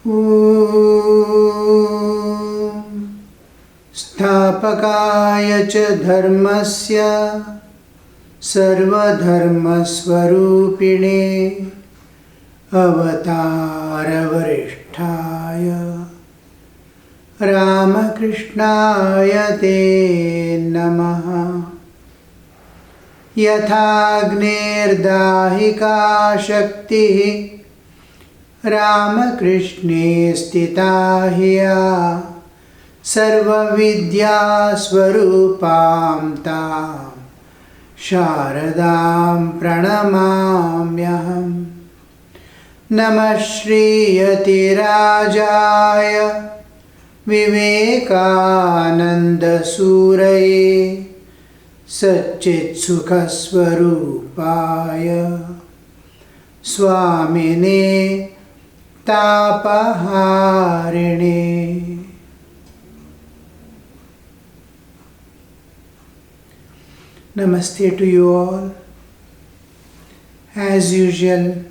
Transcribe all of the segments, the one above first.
Om Sthapakaya cha dharmasya sarvadharmasvarupine avataravarishthaya Ramakrishnaya te namaha. Yathagnir-dahika shakti Ramakrishne stita hiya sarva-vidya swarupam tam Sharadam pranamamyaham. Namah Shri Yatirajaya Vivekananda Suraye Satchit Sukhaswarupaya Swamine Tapaharine. Namaste to you all. As usual,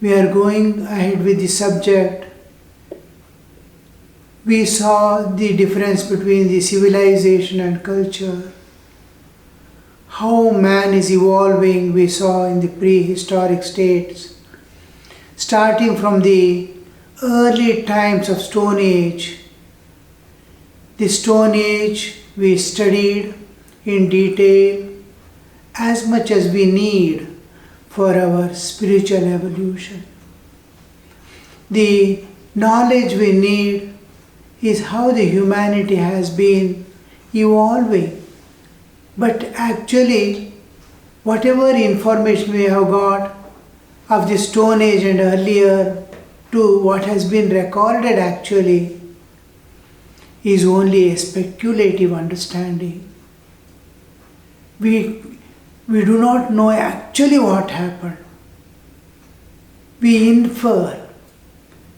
we are going ahead with the subject. We saw the difference between the civilization and culture. How man is evolving, we saw in the prehistoric states. Starting from the early times of Stone Age. The Stone Age we studied in detail as much as we need for our spiritual evolution. The knowledge we need is how the humanity has been evolving. But actually, whatever information we have got of the Stone Age and earlier to what has been recorded actually is only a speculative understanding. We do not know actually what happened. We infer.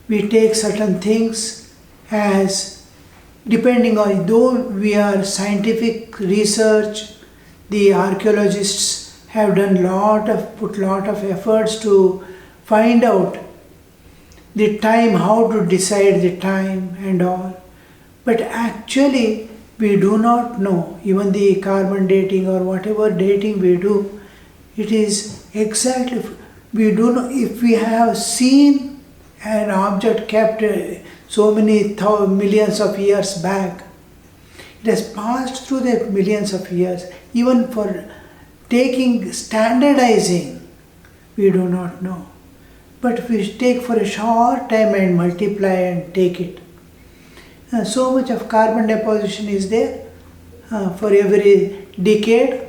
We take certain things as depending on, though we are scientific research, the archaeologists have done put lot of efforts to find out the time, how to decide the time and all. But actually we do not know, even the carbon dating or whatever dating we do, it is exactly, we do not, if we have seen an object kept so many millions of years back, it has passed through the millions of years. Even for standardizing, we do not know. But if we take for a short time and multiply and take it, so much of carbon deposition is there for every decade.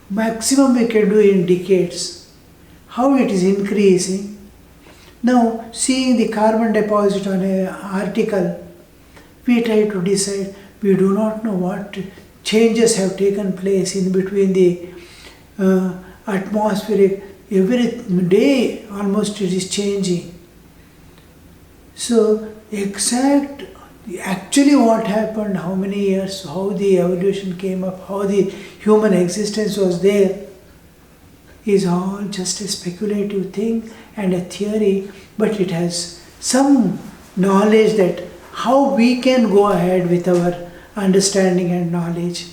Maximum we can do in decades. How it is increasing. Now, seeing the carbon deposit on an article, we try to decide. We do not know what changes have taken place in between the atmospheric. Every day almost it is changing. So, actually what happened, how many years, how the evolution came up, how the human existence was there, is all just a speculative thing and a theory, but it has some knowledge that how we can go ahead with our understanding and knowledge.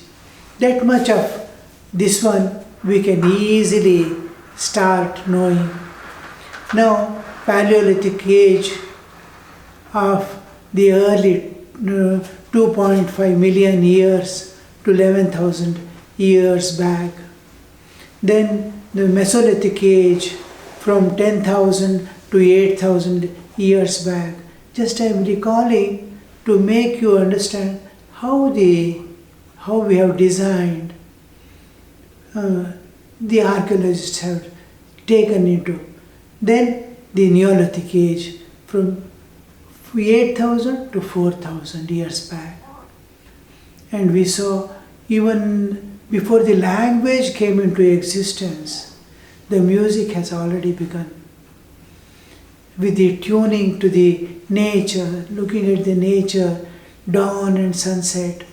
That much of this one we can easily start knowing. Now, Paleolithic age of the early 2.5 million years to 11,000 years back. Then the Mesolithic age from 10,000 to 8,000 years back. Just I am recalling to make you understand how we have designed, the archaeologists have taken into. Then the Neolithic age from 8,000 to 4,000 years back. And we saw even before the language came into existence, the music has already begun. With the tuning to the nature, looking at the nature, dawn and sunset,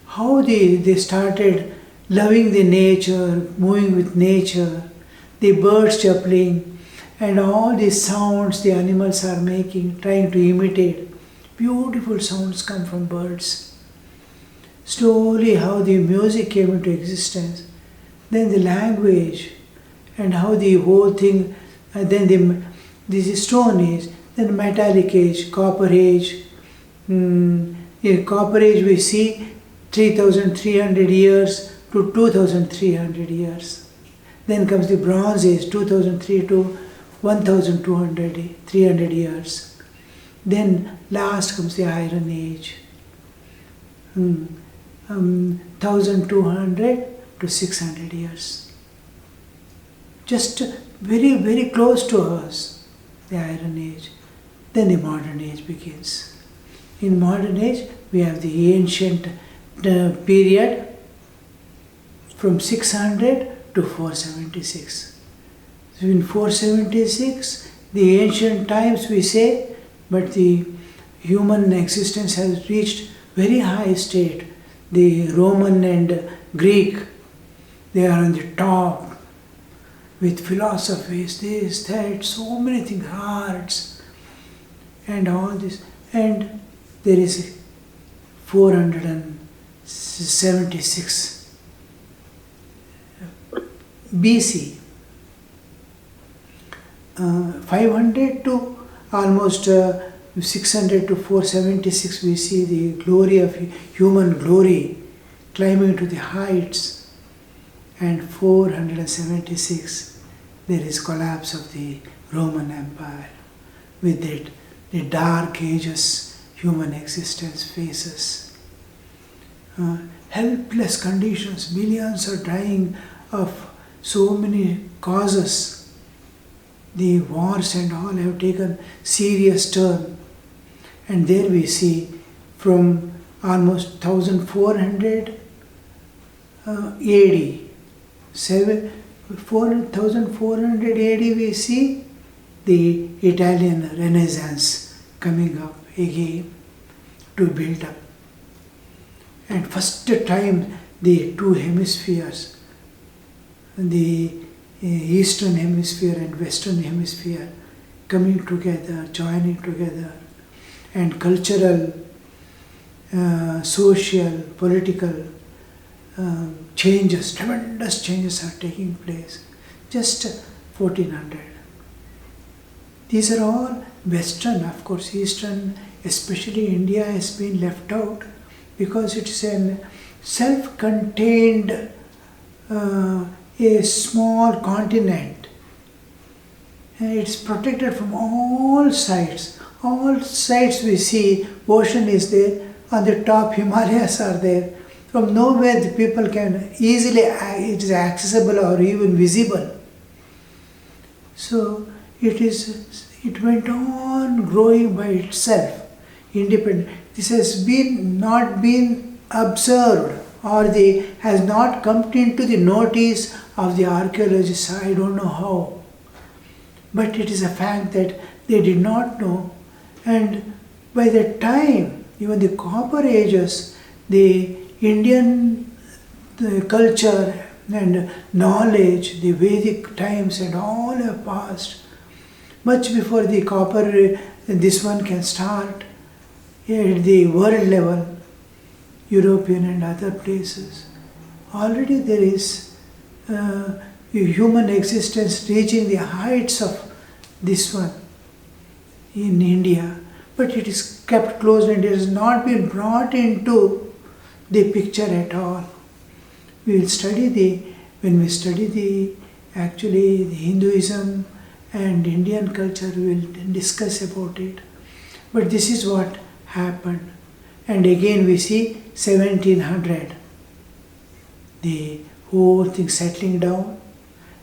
how they started loving the nature, moving with nature, the birds chirping, and all these sounds the animals are making, trying to imitate. Beautiful sounds come from birds. Slowly how the music came into existence, then the language, and how the whole thing, this is Stone Age, then Metallic Age, Copper Age. In Copper Age we see 3,300 years to 2,300 years. Then comes the Bronze Age, 2003 to 1,300 years. Then last comes the Iron Age, 1,200 to 600 years. Just very, very close to us, the Iron Age. Then the Modern Age begins. In Modern Age, we have the ancient period from 600 to 476. So in 476, the ancient times we say, but the human existence has reached very high state. The Roman and Greek, they are on the top with philosophies, this, that, so many things, arts, and all this. And there is 476 BC. 500 to almost 600 to 476 we see the glory of human glory climbing to the heights, and 476 there is collapse of the Roman Empire. With it, the dark ages human existence faces. Helpless conditions, millions are dying of so many causes. The wars and all have taken serious turn. And there we see from almost 1400 AD, 1400 AD we see the Italian Renaissance coming up again to build up. And first time the two hemispheres, the Eastern Hemisphere and Western Hemisphere coming together, joining together, and cultural, social, political changes, tremendous changes are taking place. Just 1400. These are all Western, of course. Eastern, especially India, has been left out because it is a self-contained, a small continent. It's protected from all sides. All sides we see, ocean is there, on the top Himalayas are there. From nowhere the people can easily, it is accessible or even visible. So it went on growing by itself, independent. This has not been observed, or has not come into the notice of the archaeologists. I don't know how. But it is a fact that they did not know. And by the time, even the Copper Ages, the Indian culture and knowledge, the Vedic times and all have passed. Much before the Copper, this one can start at the world level, European and other places. Already there is human existence reaching the heights of this one in India, but it is kept closed and it has not been brought into the picture at all. We will study when we study the Hinduism and Indian culture, we will discuss about it. But this is what happened. And again we see 1700, the whole thing settling down,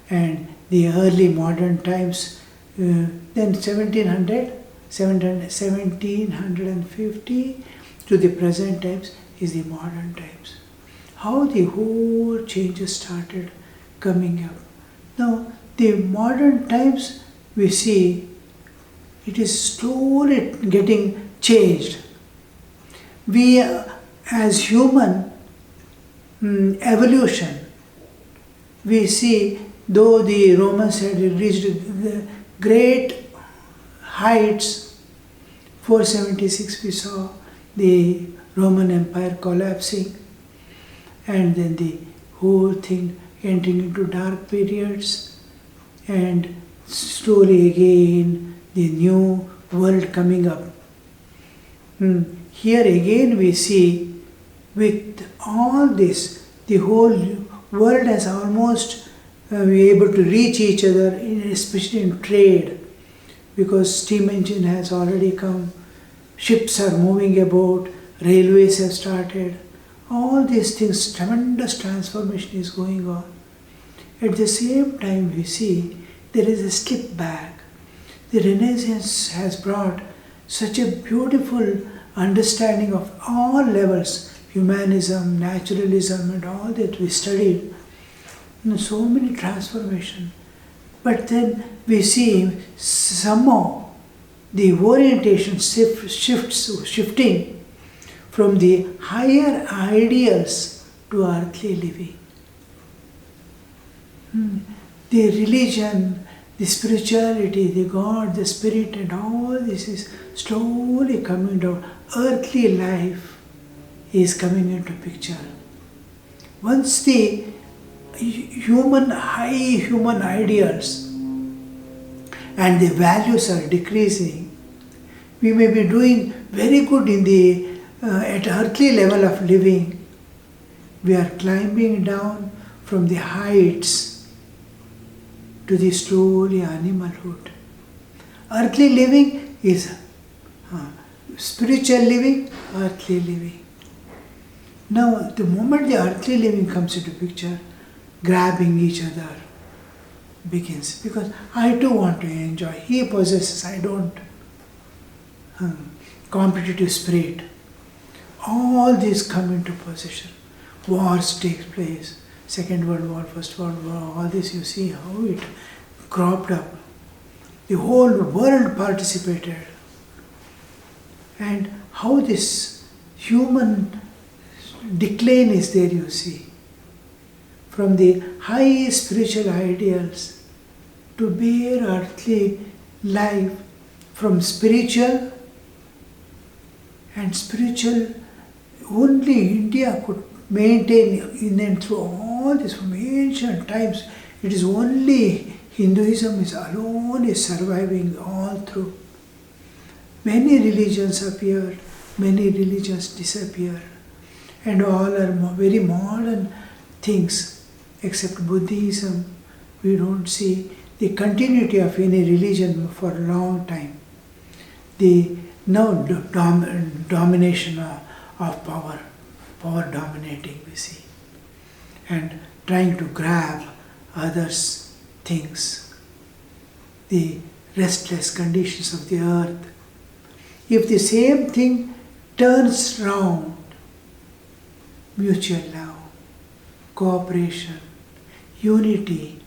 and the early modern times, then 1750 to the present times is the modern times. How the whole changes started coming up. Now, the modern times we see it is slowly getting changed. We as human evolution, we see though the Romans had reached great heights. 476 we saw the Roman Empire collapsing, and then the whole thing entering into dark periods, and slowly again the new world coming up. Here again we see, with all this, the whole world has almost been able to reach each other, especially in trade, because steam engine has already come, ships are moving about, railways have started. All these things, tremendous transformation is going on. At the same time we see there is a slip back. The Renaissance has brought such a beautiful understanding of all levels, humanism, naturalism, and all that we studied. So many transformations. But then we see somehow the orientation shifting from the higher ideals to earthly living. The religion, the spirituality, the God, the spirit, and all this is slowly coming down. Earthly life is coming into picture. Once the high human ideals and the values are decreasing, we may be doing very good in the at earthly level of living. We are climbing down from the heights to the slowly animalhood. Earthly living is spiritual living, earthly living. Now, the moment the earthly living comes into picture, grabbing each other begins. Because I too want to enjoy. He possesses, I don't. Competitive spirit. All these come into possession. Wars take place. Second World War, First World War, all this you see how it cropped up. The whole world participated. And how this human decline is there, you see. From the high spiritual ideals to bare earthly life, from spiritual and spiritual, only India could maintain in and through all this from ancient times. It is only Hinduism is alone is surviving all through. Many religions appeared, many religions disappeared, and all are very modern things. Except Buddhism, we don't see the continuity of any religion for a long time. The domination of power dominating we see, and trying to grab others' things, the restless conditions of the earth. If the same thing turns round, mutual love, cooperation, unity,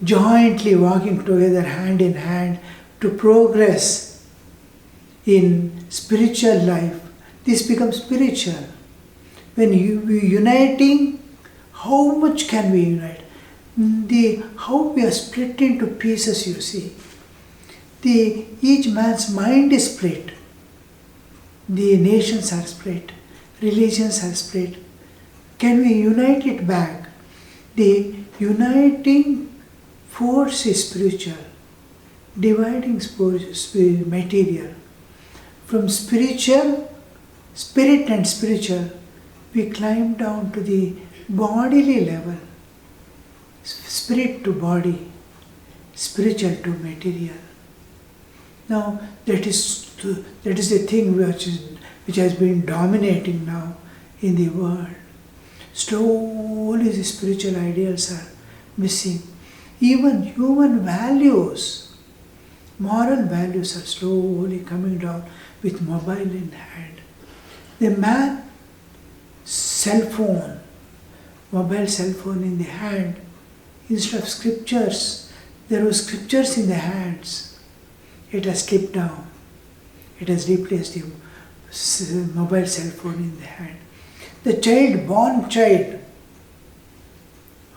jointly walking together hand in hand to progress in spiritual life, this becomes spiritual. When we uniting, how much can we unite? How we are split into pieces, you see. Each man's mind is split. The nations are split. Religions are split. Can we unite it back? The uniting force is spiritual. Dividing force is material. From spiritual, spirit and spiritual, we climb down to the bodily level. Spirit to body, spiritual to material. Now that is the thing which has been dominating now in the world. Slowly the spiritual ideals are missing. Even human values, moral values are slowly coming down with mobile in hand. The man, mobile cell phone in the hand. Instead of scriptures, there were scriptures in the hands. It has slipped down. It has replaced the mobile cell phone in the hand. The born child,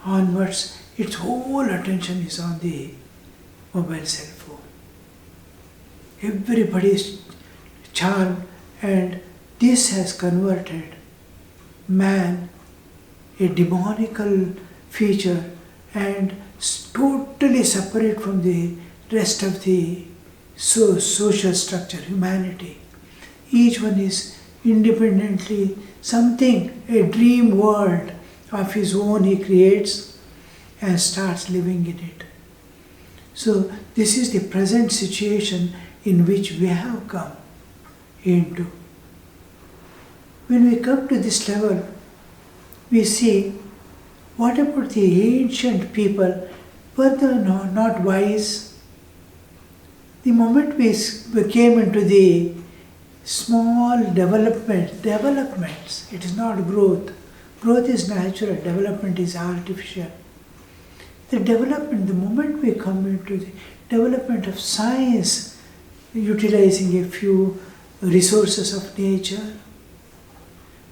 onwards, its whole attention is on the mobile cell phone. Everybody is charmed, and this has converted man a demonical feature and totally separate from the rest of the social structure, humanity. Each one is independently something, a dream world of his own he creates and starts living in it. So this is the present situation in which we have come into. When we come to this level, we see, what about the ancient people? Were they not wise? The moment we came into the small developments, it is not growth. Growth is natural, development is artificial. The development, the moment we come into the development of science, utilizing a few resources of nature,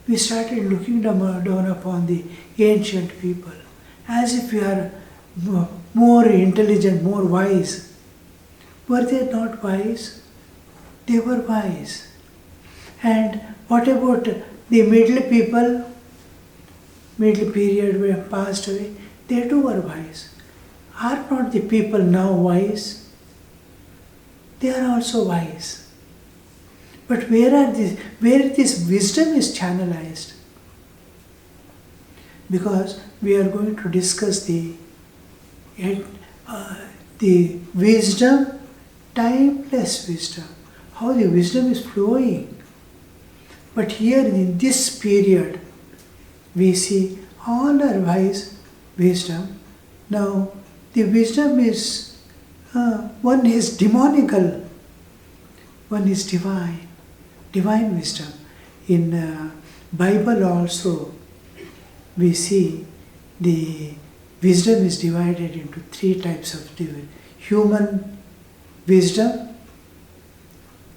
we started looking down upon the ancient people as if we are more intelligent, more wise. Were they not wise? They were wise. And what about the middle people? Middle period were passed away. They too were wise. Are not the people now wise? They are also wise. But where this wisdom is channelized? Because we are going to discuss the wisdom, timeless wisdom, how the wisdom is flowing. But here in this period, we see all our wise wisdom. Now, the wisdom is, one is demonical, one is divine wisdom. In Bible also, we see the wisdom is divided into three types of human wisdom,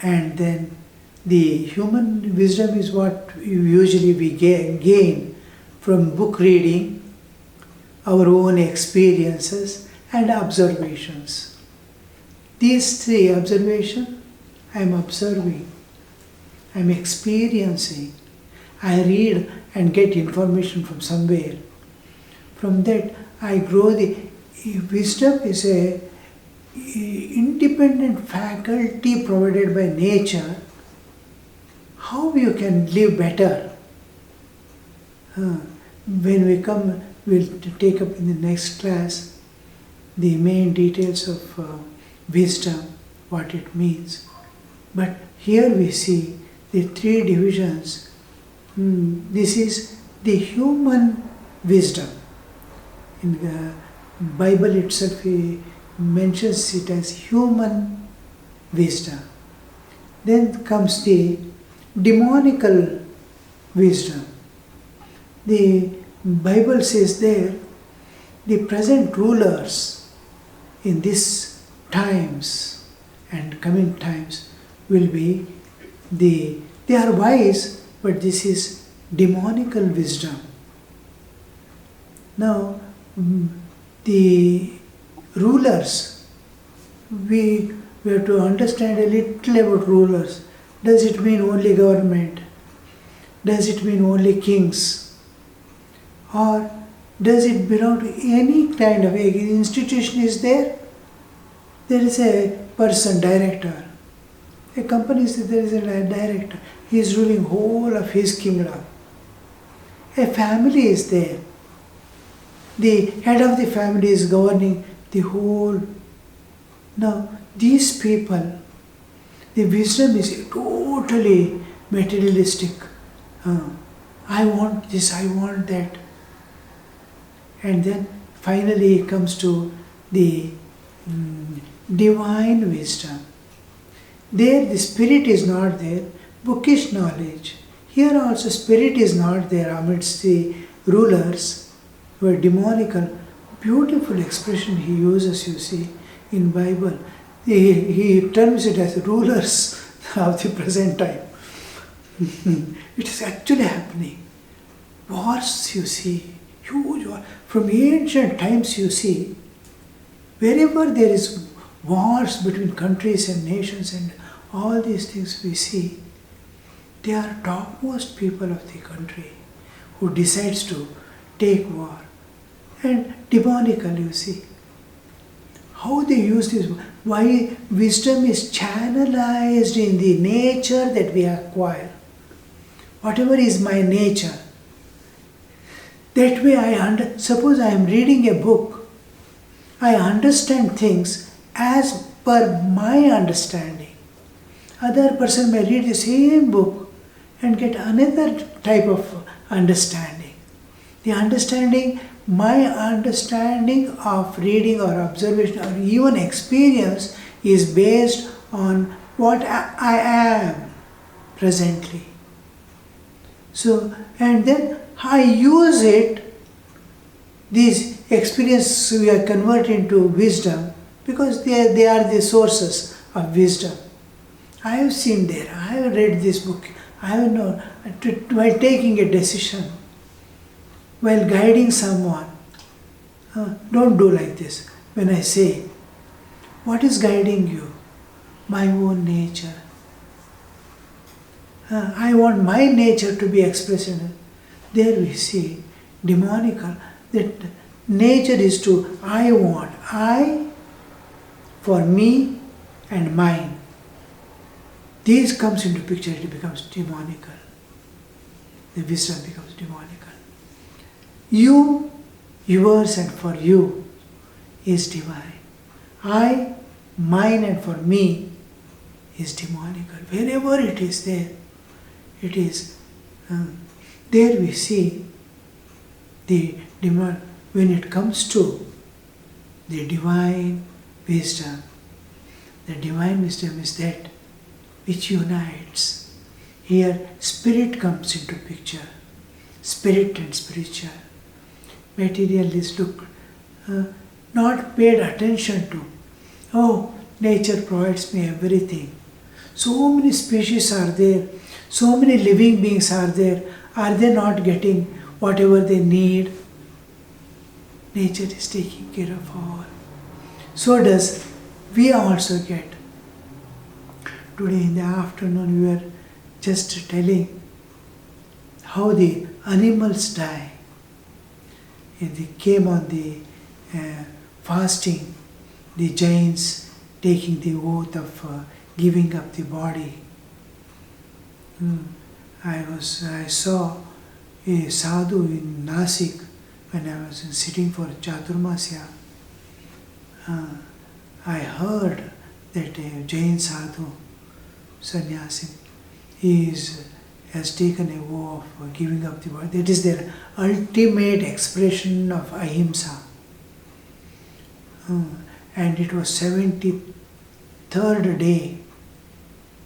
and then the human wisdom is what usually we gain from book reading, our own experiences and observations. These three observations, I am observing, I am experiencing, I read and get information from somewhere. From that I grow. The wisdom is a independent faculty provided by nature. How you can live better? When we come, we'll take up in the next class the main details of wisdom, what it means. But here we see the three divisions. This is the human wisdom. In the Bible itself, he mentions it as human wisdom. Then comes the demonical wisdom. The Bible says there, the present rulers in these times and coming times will be they are wise, but this is demonical wisdom. Now, the rulers, we have to understand a little about rulers. Does it mean only government? Does it mean only kings? Or does it belong to any kind of institution is there? There is a person, director. A company is there is a director. He is ruling whole of his kingdom. A family is there. The head of the family is governing the whole. Now, these people, the wisdom is totally materialistic. I want this, I want that. And then finally it comes to the divine wisdom. There the spirit is not there, bookish knowledge. Here also spirit is not there amidst the rulers who are demonical. Beautiful expression he uses, you see, in Bible. He terms it as rulers of the present time. It is actually happening. Wars, you see, huge war. From ancient times, you see, wherever there is wars between countries and nations and all these things we see, they are topmost people of the country who decides to take war. And demonical, you see. How they use this, why wisdom is channelized in the nature that we acquire. Whatever is my nature, that way suppose I am reading a book, I understand things as per my understanding. Other person may read the same book and get another type of understanding. My understanding of reading or observation or even experience is based on what I am presently. So, and then I use it, these experiences we are converted into wisdom because they are the sources of wisdom. I have seen there, I have read this book, I have known, while taking a decision, while guiding someone, don't do like this. When I say, what is guiding you? My own nature. I want my nature to be expressed in it. There we see demonical, that nature is to I for me and mine. This comes into picture, it becomes demonical. The wisdom becomes demonical. You, yours and for you is divine. I, mine and for me is demonical. Wherever it is there, it is. There we see the demand when it comes to the divine wisdom. The divine wisdom is that which unites. Here spirit comes into picture. Spirit and spiritual. Material is not paid attention to. Oh, nature provides me everything. So many species are there. So many living beings are there. Are they not getting whatever they need? Nature is taking care of all. So does we also get. Today in the afternoon we were just telling how the animals die. And they came on the fasting, the giants taking the oath of giving up the body. I saw a sadhu in Nasik when I was sitting for Chaturmasya. I heard that a Jain sadhu, sannyasi, has taken a vow of giving up the body. That is their ultimate expression of ahimsa. And it was 73rd day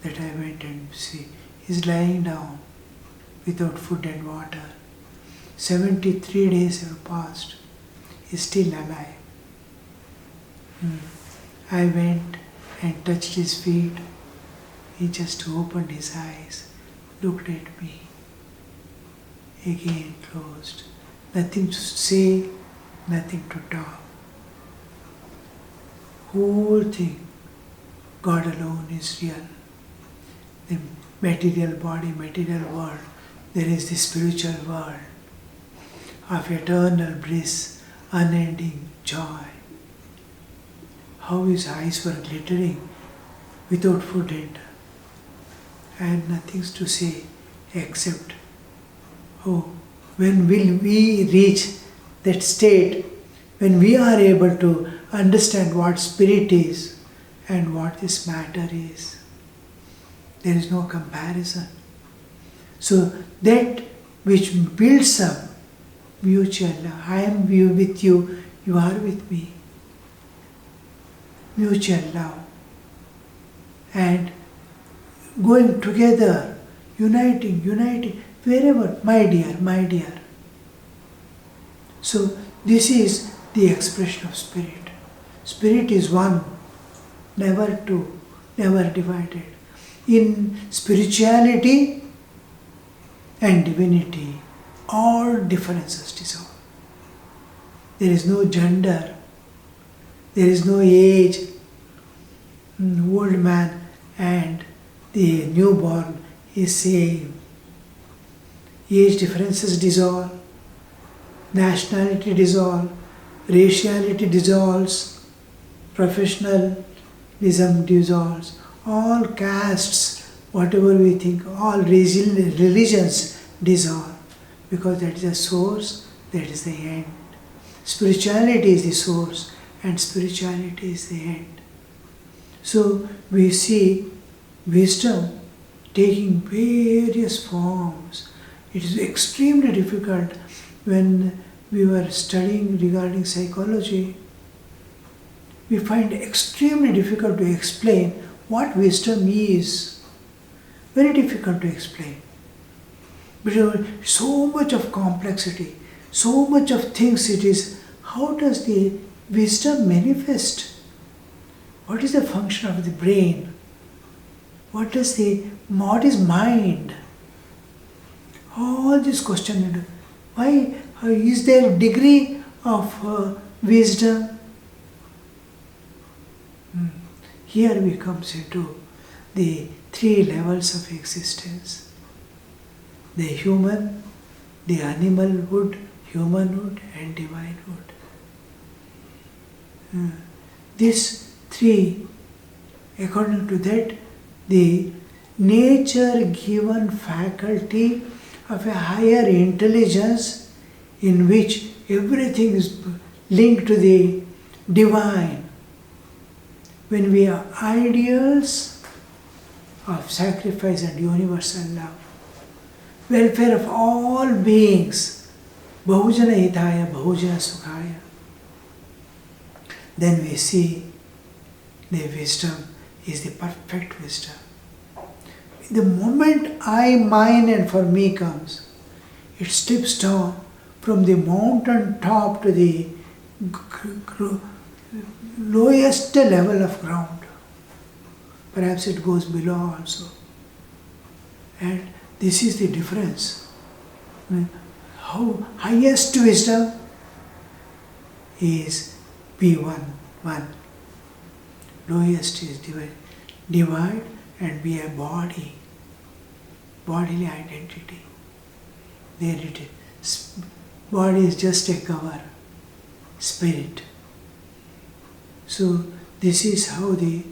that I went and see. He's lying down without food and water. 73 days have passed. He's still alive. I went and touched his feet. He just opened his eyes, looked at me, again closed. Nothing to say, nothing to talk. Whole thing, God alone is real. The material body, material world, there is the spiritual world of eternal bliss, unending joy. How his eyes were glittering without food and I had nothing to say except, oh, when will we reach that state when we are able to understand what spirit is and what this matter is? There is no comparison. So that which builds up mutual love. I am with you, you are with me. Mutual love. And going together, uniting, wherever, my dear. So this is the expression of spirit. Spirit is one, never two, never divided. In spirituality and divinity, all differences dissolve. There is no gender, there is no age, old man and the newborn is same. Age differences dissolve, nationality dissolve, raciality dissolves, professionalism dissolves, all castes, whatever we think, all religions dissolve, because that is the source, that is the end. Spirituality is the source and spirituality is the end. So we see wisdom taking various forms. It is extremely difficult when we were studying regarding psychology. We find extremely difficult to explain what wisdom is. Very difficult to explain. Because so much of complexity, so much of things it is. How does the wisdom manifest? What is the function of the brain? What is mind? All these questions. Why is there a degree of wisdom? Here we comes into the three levels of existence. The human, the animalhood, humanhood and divinehood. These three, according to that, the nature-given faculty of a higher intelligence in which everything is linked to the divine. When we are ideals of sacrifice and universal love, welfare of all beings, bahujana hitaya, bahujana sukhaya, then we see the wisdom is the perfect wisdom. The moment I, mine and for me comes, it steps down from the mountain top to the lowest level of ground. Perhaps it goes below also. And this is the difference. How highest wisdom is P1, one. Lowest is divide and be a body, bodily identity. There it is. Body is just a cover, spirit. So this is how in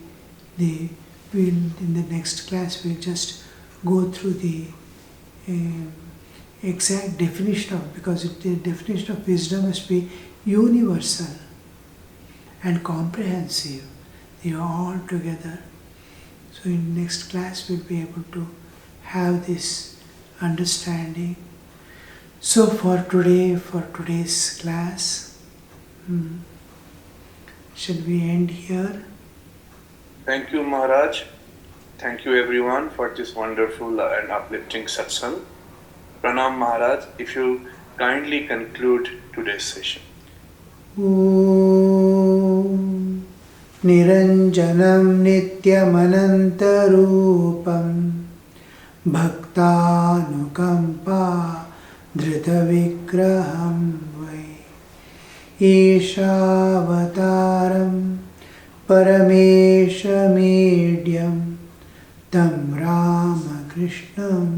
the next class we'll just go through the exact definition of, because the definition of wisdom must be universal and comprehensive. They are all together. So in next class we'll be able to have this understanding. So for today's class, shall we end here? Thank you, Maharaj. Thank you everyone for this wonderful and uplifting satsang. Pranam, Maharaj, if you kindly conclude today's session. Om Niranjanam Nityamanantarupam Bhaktanukampa Dhritavigraham Vai Ishavataram Parameshamedhyam Tam Ramakrishnam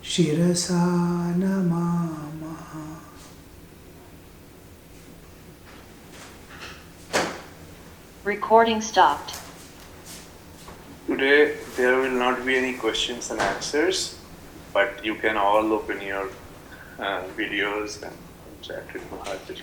Shirasa Namamaha. Recording stopped. Today there will not be any questions and answers, but you can all open your videos and chat with Maharaj.